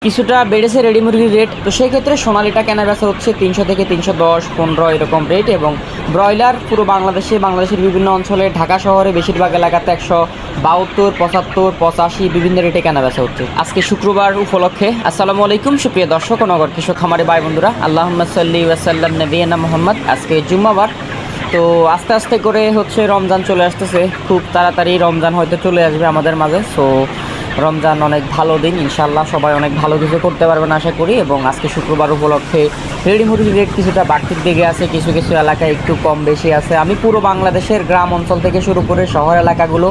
কিছুটা বেড়েছে রেডি মুরগির রেট। তো সেই ক্ষেত্রে সোনালিটা কেনা বেচা হচ্ছে 300 থেকে 310, 15 এরকম রেট। এবং ব্রয়লার পুরো বাংলাদেশের বিভিন্ন অঞ্চলে, ঢাকা শহরে বেশিরভাগ এলাকাতে 172, 75, 85 বিভিন্ন রেটে কেনা বেচা হচ্ছে। আজকে শুক্রবার উপলক্ষে আসসালামু আলাইকুম সুপ্রিয় দর্শক ও নগর কৃষক খামারি ভাই বন্ধুরা, আল্লাহুম্মা সাল্লি ওয়া সাল্লাম নবিয়ানা মুহাম্মদ। আজকে জুম্মাবার, তো আস্তে আস্তে করে রমজান চলে আসতেছে। খুব তাড়াতাড়ি রমজান হয়তো চলে আসবে আমাদের মাঝে। সো রমজান অনেক ভালো দিন, ইনশাল্লাহ সবাই অনেক ভালো কিছু করতে পারবেন আশা করি। এবং আজকে শুক্রবার উপলক্ষে রেডি মুরগির রেট কিছুটা বাড়তির দিকে আছে, কিছু কিছু এলাকায় একটু কম বেশি আছে। আমি পুরো বাংলাদেশের গ্রাম অঞ্চল থেকে শুরু করে শহর এলাকাগুলো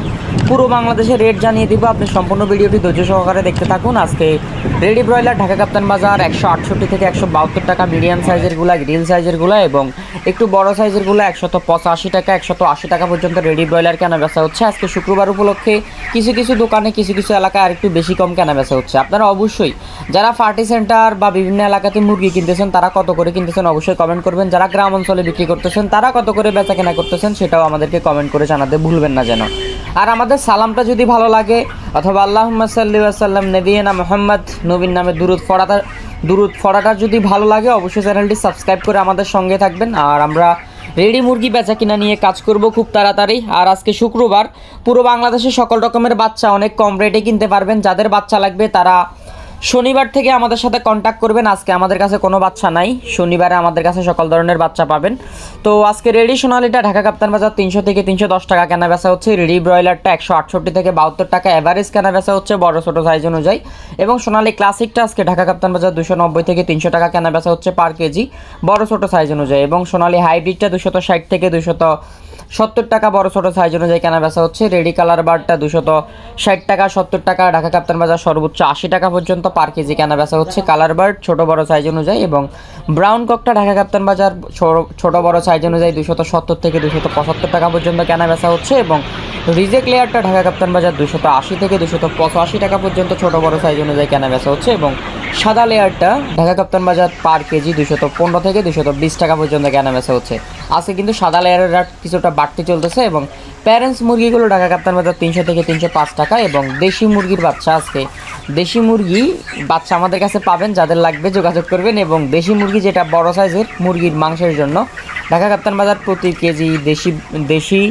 পুরো বাংলাদেশের রেট জানিয়ে দিব। আপনি সম্পূর্ণ ভিডিওটি ধৈর্য সহকারে দেখতে থাকুন। আজকে রেডি ব্রয়লার ঢাকা কাপ্তান বাজার 168 থেকে 172 টাকা মিডিয়াম সাইজেরগুলা, গ্রিল সাইজেরগুলা এবং একটু বড় সাইজেরগুলো 185 টাকা, 180 টাকা পর্যন্ত রেডি ব্রয়লার কেনা বেচা হচ্ছে। আজকে শুক্রবার উপলক্ষে কিছু কিছু দোকানে, কিছু কিছু এলাকায় আর একটু বেশি কম কেনা বেচা হচ্ছে। আপনারা অবশ্যই যারা পার্টি সেন্টার বা বিভিন্ন এলাকাতে মুরগি কিনতেছেন তারা কত করে কিনতেছেন অবশ্যই কমেন্ট করবেন। যারা গ্রাম অঞ্চলে বিক্রি করতেছেন তারা কত করে বেচা কেনা করতেছেন সেটাও আমাদেরকে কমেন্ট করে জানাতে ভুলবেন না যেন। আর আমাদের সালামটা যদি ভালো লাগে অথবা আল্লাহুম্মা সাল্লি ওয়া সাল্লাম নবিয়ানা মুহাম্মদ নবীর নামে দুরুদ পড়াটা যদি ভালো লাগে অবশ্যই চ্যানেলটি সাবস্ক্রাইব করে আমাদের সঙ্গে থাকবেন। আর আমরা রেডি মুরগি বেচা কিনা নিয়ে কাজ করব খুব তাড়াতাড়ি। আর আজকে শুক্রবার পুরো বাংলাদেশে সকল রকমের বাচ্চা অনেক কম রেটে কিনতে পারবেন। যাদের বাচ্চা লাগবে তারা শনিবার থেকে আমাদের সাথে কন্ট্যাক্ট করবেন। আজকে আমাদের কাছে কোনো বাচ্চা নাই, শনিবারে আমাদের কাছে সকল ধরনের বাচ্চা পাবেন। তো আজকে রেডি সোনালিটা ঢাকা কাপ্তান বাজার 300 থেকে 310 টাকা কেনা বেচা হচ্ছে। রেডি ব্রয়লারটা 168 থেকে 72 টাকা এভারেজ কেনা বেচা হচ্ছে বড় ছোট সাইজ অনুযায়ী। এবং সোনালি ক্লাসিকটা আজকে ঢাকা কাপ্তান বাজার 290 থেকে 300 টাকা কেনা বেচা হচ্ছে পার কেজি বড় ছোট সাইজ অনুযায়ী। এবং সোনালি হাইব্রিডটা 260 থেকে 270 টাকা বড় ছোট সাইজ অনুযায়ী কেনা বেচা হচ্ছে। রেডি কালার বারটা 260 টাকা, 70 টাকা, ঢাকা কাপ্তান বাজার সর্বোচ্চ 80 টাকা পর্যন্ত পার কেজি কেনা বেচা হচ্ছে কালার বার্ড ছোট বড় সাইজ অনুযায়ী। এবং ব্রাউন ককটা ঢাকা কাপ্তান বাজার ছোট বড় সাইজ অনুযায়ী 270 থেকে 275 টাকা পর্যন্ত কেনা বেচা হচ্ছে। এবং রিজেক্ট লেয়ারটা ঢাকা কাপ্তান বাজার 280 থেকে 285 টাকা পর্যন্ত ছোট বড় সাইজ অনুযায়ী কেনা বেচা হচ্ছে। এবং সাদা লেয়ারটা ঢাকা কাপ্তান বাজার পার কেজি 215 থেকে 220 টাকা পর্যন্ত কেনা বেচা হচ্ছে। আজকে কিন্তু সাদা লেয়ারের রেট কিছুটা বাড়তি চলতেছে। এবং প্যারেন্টস মুরগিগুলো ঢাকা কাপ্তান বাজার 300 থেকে 305 টাকা। এবং দেশি মুরগির বাচ্চা, আজকে দেশি মুরগি বাচ্চা আমাদের কাছে পাবেন, যাদের লাগবে যোগাযোগ করবেন। এবং দেশি মুরগি যেটা বড় সাইজের মুরগির মাংসের জন্য ঢাকা কাপ্তান বাজার প্রতি কেজি দেশি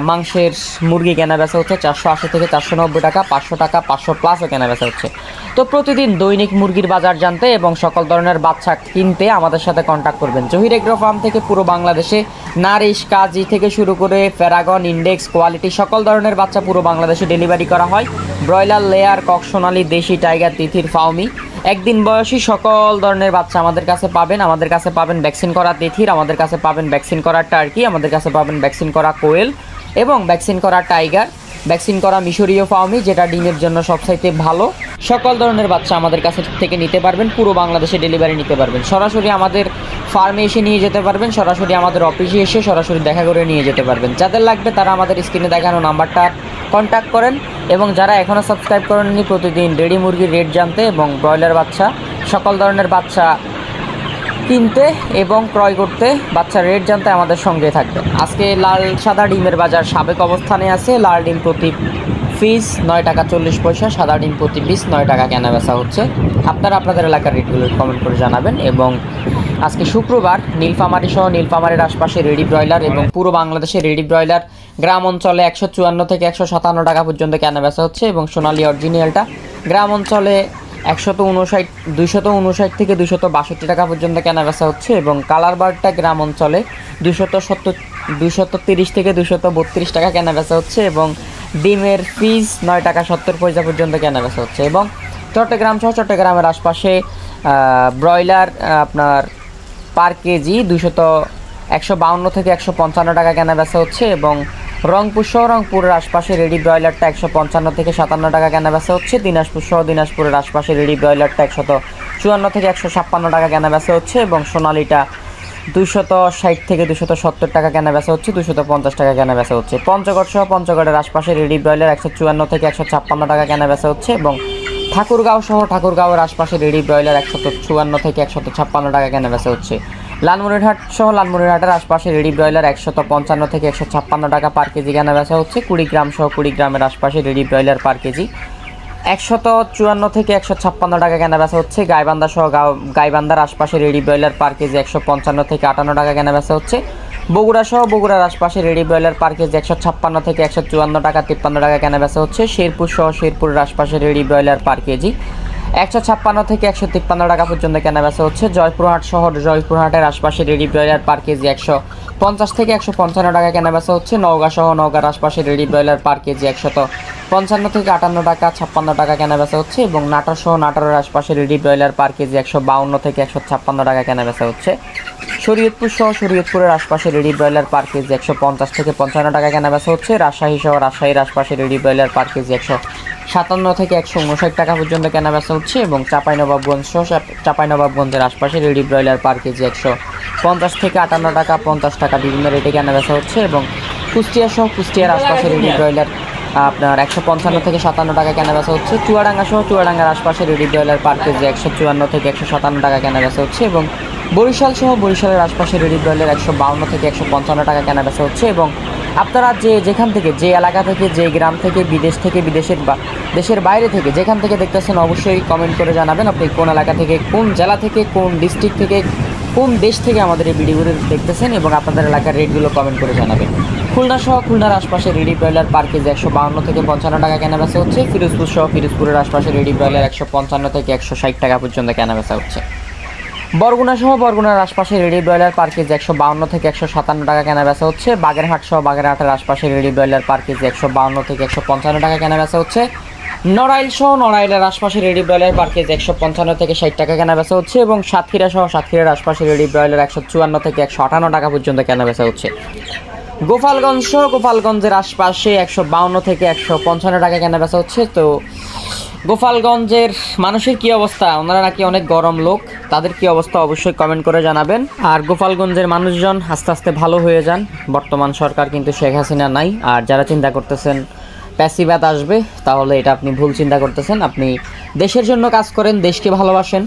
মাংসের মুরগি কেনা বেচা হচ্ছে 480 থেকে 490 টাকা, 500 টাকা, 500 প্লাসও কেনা বেচা হচ্ছে। তো প্রতিদিন দৈনিক মুরগির বাজার জানতে এবং সকল ধরনের বাচ্চা কিনতে আমাদের সাথে কন্ট্যাক্ট করবেন। জহির এগ্রো ফার্ম থেকে পুরো বাংলাদেশে নারিশ, কাজী থেকে শুরু করে প্যারাগন, ইন্ডেক্স, কোয়ালিটি সকল ধরনের বাচ্চা পুরো বাংলাদেশে ডেলিভারি করা হয়। ব্রয়লার, লেয়ার, কক, সোনালি, দেশি, টাইগার, তিথির, ফাউমি একদিন বয়সী সকল ধরনের বাচ্চা আমাদের কাছে পাবেন। আমাদের কাছে পাবেন ভ্যাকসিন করা তিথির, আমাদের কাছে পাবেন ভ্যাকসিন করা টার্কি, আমাদের কাছে পাবেন ভ্যাকসিন করা কোয়েল এবং ভ্যাকসিন করা টাইগার, ভ্যাকসিন করা মিশরীয় ফাউমি যেটা ডিমের জন্য সবচাইতে ভালো। সকল ধরনের বাচ্চা আমাদের কাছে থেকে নিতে পারবেন, পুরো বাংলাদেশে ডেলিভারি নিতে পারবেন। সরাসরি আমাদের ফার্মে এসে নিয়ে যেতে পারবেন, সরাসরি আমাদের অফিসে এসে সরাসরি দেখা করে নিয়ে যেতে পারবেন। যাদের লাগবে তারা আমাদের স্ক্রিনে দেখানো নাম্বারটা কন্ট্যাক্ট করেন। এবং যারা এখনও সাবস্ক্রাইব করেননি প্রতিদিন রেডি মুরগির রেট জানতে এবং ব্রয়লার বাচ্চা সকল ধরনের বাচ্চা কিনতে এবং ক্রয় করতে, বাচ্চার রেট জানতে আমাদের সঙ্গে থাকবেন। আজকে লাল সাদা ডিমের বাজার সাবেক অবস্থানে আছে। লাল ডিম প্রতি পিস 9 টাকা 40 পয়সা, সাদা ডিম প্রতি পিস 9 টাকা কেনা বেচা হচ্ছে। আপনারা আপনাদের এলাকার রেটগুলো কমেন্ট করে জানাবেন। এবং আজকে শুক্রবার নীলফামারী সহ নীলফামারীর আশপাশে রেডি ব্রয়লার এবং পুরো বাংলাদেশে রেডি ব্রয়লার গ্রাম অঞ্চলে 154 থেকে 157 টাকা পর্যন্ত কেনা বেচা হচ্ছে। এবং সোনালি অরিজিনালটা গ্রাম অঞ্চলে 259 থেকে 262 টাকা পর্যন্ত কেনা বেচা হচ্ছে। এবং কালার বার্ডটা গ্রাম অঞ্চলে 230 থেকে 232 টাকা কেনা বেচা হচ্ছে। এবং ডিমের পিস 9 টাকা 70 পয়সা পর্যন্ত কেনা বেচা হচ্ছে। এবং চট্টগ্রাম সহ চট্টগ্রামের আশপাশে ব্রয়লার আপনার পার কেজি 152 থেকে 155 টাকা কেনা বেচা হচ্ছে। এবং রংপুর সহ রংপুরের আশপাশে রেডি ব্রয়লারটা 155 থেকে 57 টাকা কেনা বেচা হচ্ছে। দিনাজপুর সহ দিনাজপুরের আশপাশে রেডি ব্রয়লারটা 154 থেকে 156 টাকা কেনা বেচা হচ্ছে। এবং সোনালিটা 260 থেকে 270 টাকা কেনা বেচা হচ্ছে, 250 টাকা কেনা বেচা হচ্ছে। পঞ্চগড় সহ পঞ্চগড়ের আশপাশে রেডি ব্রয়লার 154 থেকে 156 টাকা কেনা বেচা হচ্ছে। এবং ঠাকুরগাঁও সহ ঠাকুরগাঁওয়ের আশপাশে রেডি ব্রয়লার 154 থেকে 156 টাকা কেনা বেচা হচ্ছে। লালমনিরহাট সহ লালমনিরহাটের আশপাশে রেডি ব্রয়লার 155 থেকে 156 টাকা পার কেজি কেনা বেচা হচ্ছে। কুড়িগ্রাম সহ কুড়িগ্রামের আশপাশে রেডি ব্রয়লার পার কেজি 154 থেকে 156 টাকা কেনা বেচা হচ্ছে। গাইবান্ধা সহ গাইবান্ধার আশপাশে রেডি ব্রয়লার পার কেজি 155 থেকে 58 টাকা কেনা বেচা হচ্ছে। বগুড়া সহ বগুড়ার আশপাশে রেডি ব্রয়লার পার কেজি 156 থেকে 154 টাকা 53 টাকা কেনা বেচা হচ্ছে। শেরপুর সহ শেরপুরের আশপাশে রেডি ব্রয়লার পার কেজি 156 থেকে 153 টাকা পর্যন্ত কেনা বেচা হচ্ছে। জয়পুরহাট শহর জয়পুরহাটের আশপাশে রেডি ব্রয়লার পার কেজি 150 থেকে 155 টাকা কেনা বেচা হচ্ছে। নওগাঁ সহ নওগাঁর আশপাশে রেডি ব্রয়লার পার কেজি 155 থেকে 58 টাকা 56 টাকা কেনা বেচা হচ্ছে। এবং নাটোর সহ নাটোরের আশপাশে রেডি ব্রয়লার পার কেজি 152 থেকে 156 টাকা কেনা বেচা হচ্ছে। শরীয়তপুর সহ শরীয়তপুরের আশপাশে রেডি ব্রয়লার পার কেজি 150 থেকে 55 টাকা কেনা বেচা হচ্ছে। রাজশাহী সহ রাজশাহীর আশপাশে রেডি ব্রয়লার পার কেজি 157 থেকে 159 টাকা পর্যন্ত কেনা বেচা হচ্ছে। এবং চাঁপাইনবাবগঞ্জ সহ চাঁপাইনবাবগঞ্জের আশপাশে রেডি ব্রয়লার পার কেজি 150 থেকে 58 টাকা 50 টাকা বিভিন্ন রেটে কেনা বেচা হচ্ছে। এবং কুষ্টিয়া সহ কুষ্টিয়ার আশপাশে রেডি ব্রয়লার আপনার 155 থেকে 57 টাকা কেনা বেচা হচ্ছে। চুয়াডাঙ্গা সহ চুয়াডাঙ্গার আশপাশে রেডি ব্রয়লার পার কেজি 154 থেকে 157 টাকা কেনা বেচা হচ্ছে। এবং বরিশাল সহ বরিশালের আশপাশে রেডি ব্রয়লার 152 থেকে 155 টাকা কেনা বেচা হচ্ছে। এবং আপনারা যেখান থেকে যে এলাকা থেকে যে গ্রাম থেকে বিদেশ থেকে দেশের বাইরে থেকে যেখান থেকে দেখতেছেন অবশ্যই কমেন্ট করে জানাবেন আপনি কোন এলাকা থেকে কোন জেলা থেকে কোন ডিস্ট্রিক্ট থেকে কোন দেশ থেকে আমাদের এই ভিডিওগুলো দেখতেছেন এবং আপনাদের এলাকার রেটগুলো কমেন্ট করে জানাবেন। খুলনা সহ খুলনার আশপাশে রেডি ব্রয়লার পার কেজি 152 থেকে 55 টাকা কেনা বেচা হচ্ছে। ফিরোজপুর সহ ফিরোজপুরের আশপাশে রেডি ব্রয়লার 155 থেকে 160 টাকা পর্যন্ত কেনা বেচা হচ্ছে। বরগুনা সহ বরগুনার আশপাশে রেডি ব্রয়লার পার কেজি 152 থেকে 157 টাকা কেনা বেচা হচ্ছে। বাগেরহাট সহ বাগেরহাটের আশপাশে রেডি ব্রয়লার পার কেজি 152 থেকে 155 টাকা কেনা বেচা হচ্ছে। নড়াইল সহ নড়াইলের আশপাশে রেডি ব্রয়লার পার কেজি 155 থেকে 60 টাকা কেনা বেচা হচ্ছে। এবং সাতক্ষীরা সহ সাতক্ষীরার আশপাশে রেডি ব্রয়লার 154 থেকে 158 টাকা পর্যন্ত কেনা বেচা হচ্ছে। গোপালগঞ্জ সহ গোপালগঞ্জের আশপাশে 152 থেকে 155 টাকা কেনা বেচা হচ্ছে। তো গোপালগঞ্জের মানুষের কি অবস্থা? ওনারা নাকি অনেক গরম লোক, তাদের কি অবস্থা অবশ্যই কমেন্ট করে জানাবেন। আর গোপালগঞ্জের মানুষজন আস্তে আস্তে ভালো হয়ে যান। বর্তমান সরকার কিন্তু শেখ হাসিনা নাই। আর যারা চিন্তা করতেছেন প্যাসিবাদ আসবে, তাহলে এটা আপনি ভুল চিন্তা করতেছেন। আপনি দেশের জন্য কাজ করেন, দেশকে ভালোবাসেন।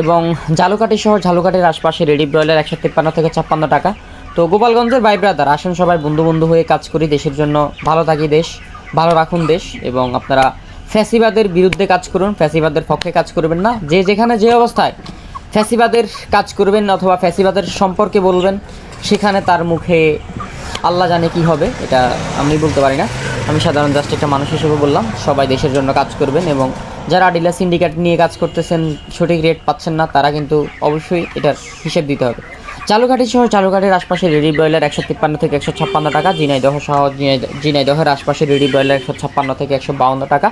এবং ঝালুকাঠি শহর ঝালুকাঠির আশপাশে রেডি ব্রয়লার 153 থেকে 56 টাকা। তো গোপালগঞ্জের ভাই ব্রাদার আসেন সবাই বন্ধু হয়ে কাজ করি, দেশের জন্য ভালো থাকি, দেশ ভালো রাখুন দেশ। এবং আপনারা ফ্যাসিবাদের বিরুদ্ধে কাজ করুন, ফ্যাসিবাদের পক্ষে কাজ করবেন না। যে যেখানে যে অবস্থায় ফ্যাসিবাদের কাজ করবেন অথবা ফ্যাসিবাদের সম্পর্কে বলবেন, সেখানে তার মুখে আল্লাহ জানে কি হবে, এটা আমি বলতে পারি না। আমি সাধারণ জাস্ট একটা মানুষ হিসেবে বললাম, সবাই দেশের জন্য কাজ করবেন। এবং যারা ডিলার সিন্ডিকেট নিয়ে কাজ করতেছেন, সঠিক রেট পাচ্ছেন না, তারা কিন্তু অবশ্যই এটার হিসেব দিতে হবে। ঝালুকাঠি শহর ঝালুকাঠির আশপাশে রেডি ব্রয়লার 153 থেকে 156 টাকা। ঝিনাইদহ সহ ঝিনাইদহের আশপাশে রেডি ব্রয়লার 156 থেকে 152 টাকা।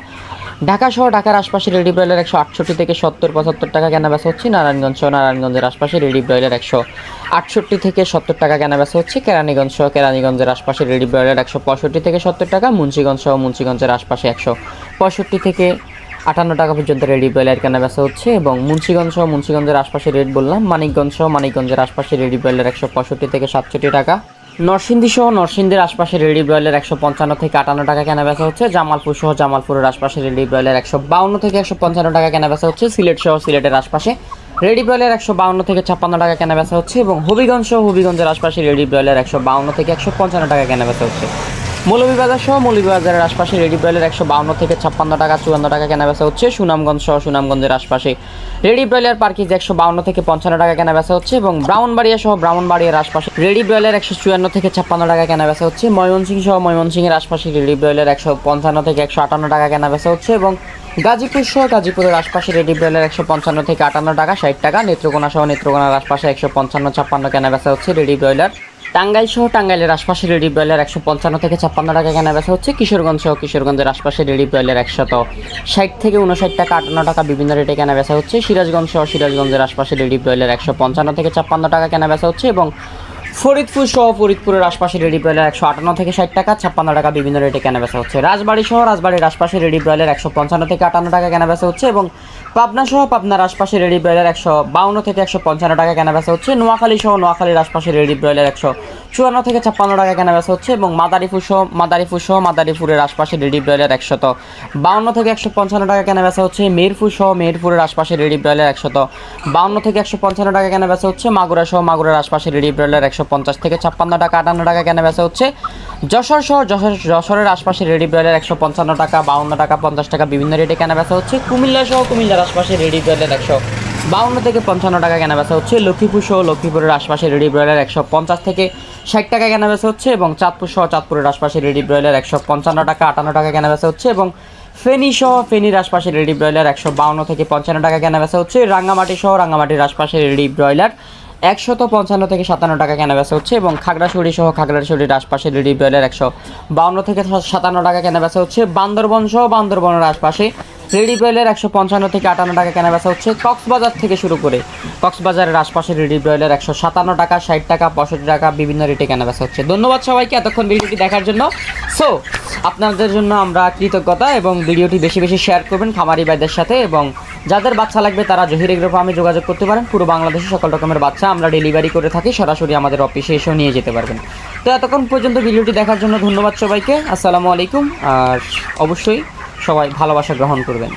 ঢাকা সহ ঢাকার আশপাশে রেডি ব্রয়লার 168 থেকে 70-75 টাকা কেনা বেচা হচ্ছে। নারায়ণগঞ্জ সহ নারায়ণগঞ্জের আশপাশে রেডি ব্রয়লার 168 থেকে 70 টাকা কেনা বেচা হচ্ছে। কেরানীগঞ্জ সহ কেরানীগঞ্জের আশপাশে রেডি ব্রয়লার 165 থেকে 70 টাকা। মুন্সিগঞ্জ সহ মুন্সিগঞ্জের আশপাশে 165 থেকে 58 টাকা পর্যন্ত রেডি ব্রয়লার কেনা বেচা হচ্ছে। এবং মুন্সিগঞ্জ সহ মুন্সিগঞ্জের আশপাশে রেট বললাম। মানিকগঞ্জ সহ মানিকগঞ্জের আশপাশে রেডি ব্রয়লার 165 থেকে 67 টাকা। নরসিংদী সহ নরসিংদীর আশপাশে রেডি ব্রয়লার 155 থেকে 58 টাকা কেনা বেচা হচ্ছে। জামালপুর সহ জামালপুরের আশপাশে রেডি ব্রয়লার 152 থেকে 155 টাকা কেনা বেচা হচ্ছে। সিলেট সহ সিলেটের আশপাশে রেডি ব্রয়লার 152 থেকে 56 টাকা কেনা বেচা হচ্ছে। এবং হবিগঞ্জ সহ হবিগঞ্জের আশপাশে রেডি ব্রয়লার 152 থেকে 155 টাকা কেনা বেচা হচ্ছে। মৌলভীবাজার সহ মৌলভীবাজারের আশপাশে রেডি ব্রয়লার 152 থেকে 56 টাকা 54 টাকা কেনা বেচা হচ্ছে। সুনামগঞ্জ সহ সুনামগঞ্জের আশপাশে রেডি ব্রয়লার পার কেজি 152 থেকে 55 টাকা কেনা বেচা হচ্ছে। এবং ব্রাহ্মণবাড়িয়া সহ ব্রাহ্মণবাড়িয়ার আশপাশে রেডি ব্রয়লার 154 থেকে 56 টাকা কেনা বেচা হচ্ছে। ময়মনসিংহ সহ ময়মনসিংহের আশপাশে রেডি ব্রয়লার 155 থেকে 158 টাকা কেনা বেচা হচ্ছে। এবং গাজীপুর সহ গাজীপুরের আশপাশে রেডি ব্রয়লার 155 থেকে 58 টাকা 60 টাকা। নেত্রকোনা সহ নেত্রকোনার আশপাশে 155-56 কেনা বেচা হচ্ছে রেডি ব্রয়লার। টাঙ্গাইল সহ টাঙ্গাইলের আশপাশে রেডি ব্রয়লার 155 থেকে 56 টাকা কেনা বেচা হচ্ছে। কিশোরগঞ্জ সহ কিশোরগঞ্জের আশপাশে রেডি ব্রয়লার 160 থেকে 59 টাকা 58 টাকা বিভিন্ন রেটে কেনা বেচা হচ্ছে। সিরাজগঞ্জ সহ সিরাজগঞ্জের আশপাশে রেডি ব্রয়লার 155 থেকে 56 টাকা কেনা বেচা হচ্ছে। এবং ফরিদপুর সহ ফরিদপুরের আশপাশে রেডি ব্রয়লার 158 থেকে 60 টাকা 56 টাকা বিভিন্ন রেটে কেনা বেচা হচ্ছে। রাজবাড়ী সহ রাজবাড়ির আশপাশে রেডি ব্রয়লার 155 থেকে 58 টাকা কেনা বেচা হচ্ছে। এবং পাবনা সহ পাবনার আশপাশে রেডি ব্রয়লার 152 থেকে 155 টাকা কেনা বেচা হচ্ছে। নোয়াখালী সহ নোয়াখালীর আশপাশে রেডি ব্রয়লার 54 থেকে 56 টাকা কেনা বেচা হচ্ছে এবং মাদারীপুরের আশপাশে রেডি ব্রয়লার 152 থেকে 155 টাকা কেনা বেচা হচ্ছে। মেহেরপুরের আশপাশে রেডি ব্রয়লার 152 থেকে 155 টাকা কেনা বেচা হচ্ছে। মাগুরার আশপাশে রেডি ব্রয়লার 150 থেকে 56 টাকা 58 টাকা কেনা বেচা হচ্ছে। যশোরের আশপাশে রেডি ব্রয়লার 155 টাকা 52 টাকা 50 টাকা বিভিন্ন রেটে কেনা বেচা হচ্ছে। কুমিল্লার আশপাশে রেডি ব্রয়লার 152 থেকে 55 টাকা কেনা বেচা হচ্ছে। লক্ষ্মীপুরের আশপাশে রেডি ব্রয়লার 150 থেকে 60 টাকা কেনা বেচা হচ্ছে এবং চাঁদপুরের আশপাশে রেডি ব্রয়লার 155 টাকা 58 টাকা কেনা বেচা হচ্ছে এবং ফেনীর আশপাশে রেডি ব্রয়লার 152 থেকে 55 টাকা কেনা বেচা হচ্ছে। রাঙ্গামাটির আশপাশে রেডি ব্রয়লার 155 থেকে 57 টাকা কেনা বেচা হচ্ছে এবং খাগড়াছড়ির আশপাশে রেডি ব্রয়লার 152 থেকে 57 টাকা কেনা বেচা হচ্ছে। বান্দরবনের আশপাশে রেডি ব্রয়লার 155 থেকে 58 টাকা কেনা বেচা হচ্ছে। কক্সবাজার থেকে শুরু করে কক্সবাজারের আশপাশে রেডি ব্রয়লার 157 টাকা 60 টাকা 65 টাকা বিভিন্ন রেটে কেনা বেচা হচ্ছে। ধন্যবাদ সবাইকে এতক্ষণ ভিডিওটি দেখার জন্য। সো আপনাদের জন্য আমরা কৃতজ্ঞতা এবং ভিডিওটি বেশি বেশি শেয়ার করবেন খামারি ভাইদের সাথে এবং যাদের বাচ্চা লাগবে তারা জহির এগ্রো ফার্মে যোগাযোগ করতে পারেন। পুরো বাংলাদেশে সকল রকমের বাচ্চা আমরা ডেলিভারি করে থাকি, সরাসরি আমাদের অফিসে এসেও নিয়ে যেতে পারবেন। তো এতক্ষণ পর্যন্ত ভিডিওটি দেখার জন্য ধন্যবাদ সবাইকে। আসসালামু আলাইকুম। আর অবশ্যই সবাই ভালোবাসা গ্রহণ করবেন।